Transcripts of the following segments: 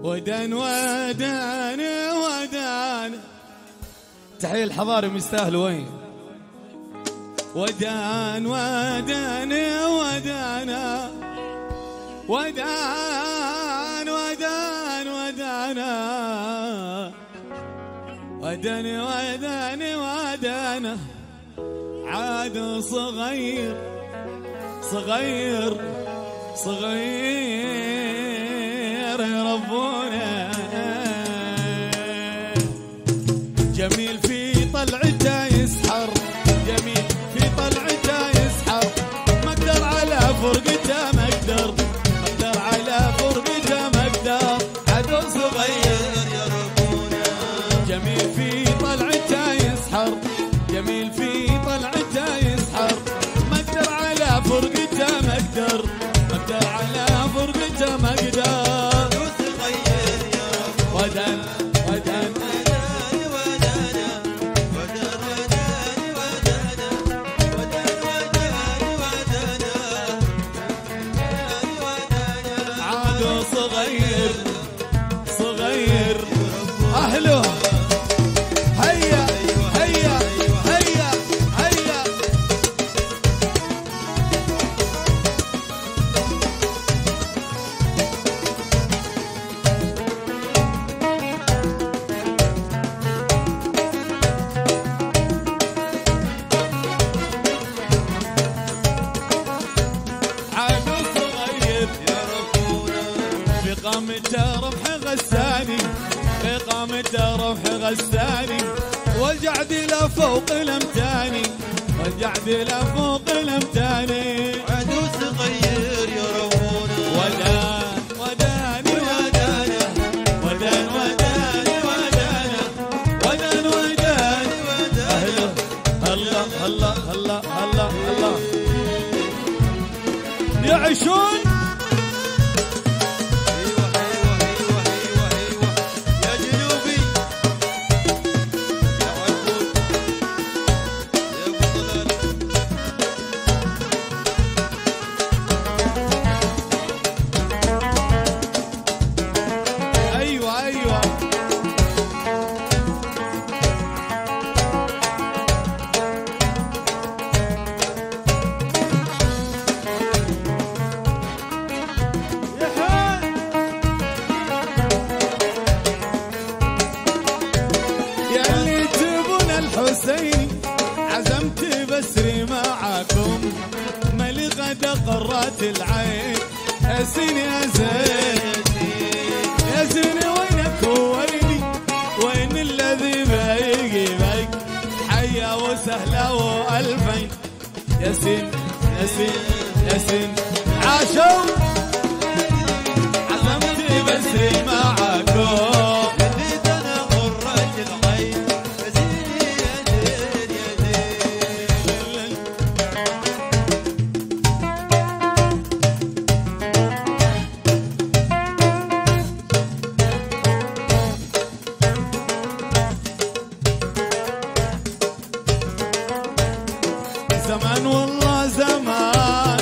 ودان ودان ودان. تحية الحضارم يستاهلوا وين. ودان ودان ودان ودان ودان ودان ودان ودان ودان. عاد صغير صغير صغير يربونه، جميل في طلعته يسحر، جميل في طلعته يسحر. ما اقدر على فرقته، ما اقدر على فرقته، ما اقدر. عدو صغير يربونه، جميل في طلعته يسحر، جميل في طلعته يسحر. ما اقدر على فرقته، ما اقدر على فرقته، ما اقدر. عدو صغير يربونه. ودان ودان صغير صغير أهله. هيا هيا هيا هيا. عدو صغير في قامته رمح غساني، في قامته رمح غساني. والجعد له فوق الامتاني، والجعد له فوق الامتاني. عدو صغير يربونه. ودان ودان ودان ودان ودان ودان ودان ودان. أهله الله الله الله الله الله يعيشون. حسيني عزمت بسري معاكم، ملي غدا قرات العين. يا سيني يا زين يا زين، وينك ويني، وين الذي بايقي بايق. حيا وسهلا والفين. يا سين يا سين يا سين عاشوا. عزمت بسري معاكم، زمان والله زمان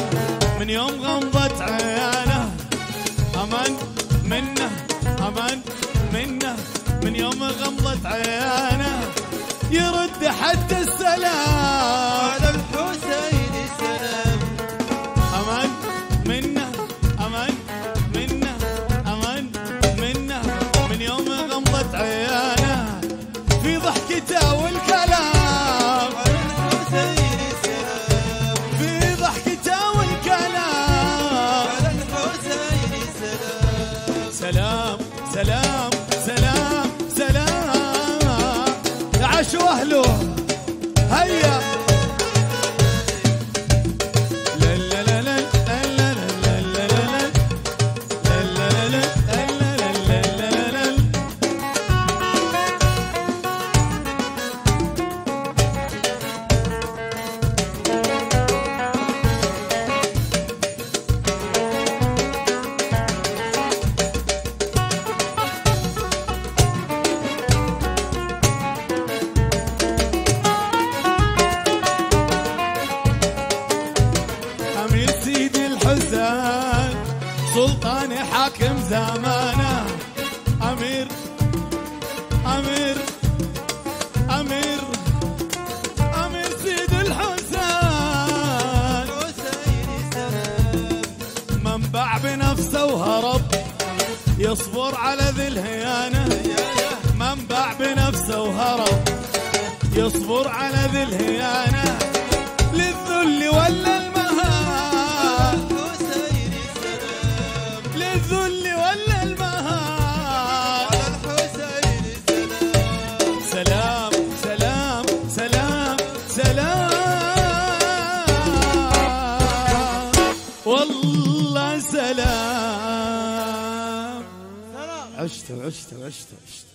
من يوم غمضت عيانه. أمان منه أمان منه، من يوم غمضت عيانه. يرد حتى السلام على الحسين السلام. أمان منه أمان منه أمان منه، من يوم غمضت عيانه. في ضحكته والكلام سلام سلام سلام سلام. عاشوا أهله. هيا لا لا لا لا لا لا لا لا لا لا لا لا. سلطان حاكم زمانه، أمير أمير أمير سيد الحسين حسين سلام منبع بنفسه وهرب يصبر على ذي الهيانة منبع بنفسه وهرب يصبر على ذي الهيانة للذل ولا المهان حسين سلام للذل ولا المهان على الحسين سلام سلام سلام سلام سلام والله سلام عشت عشت عشت عشت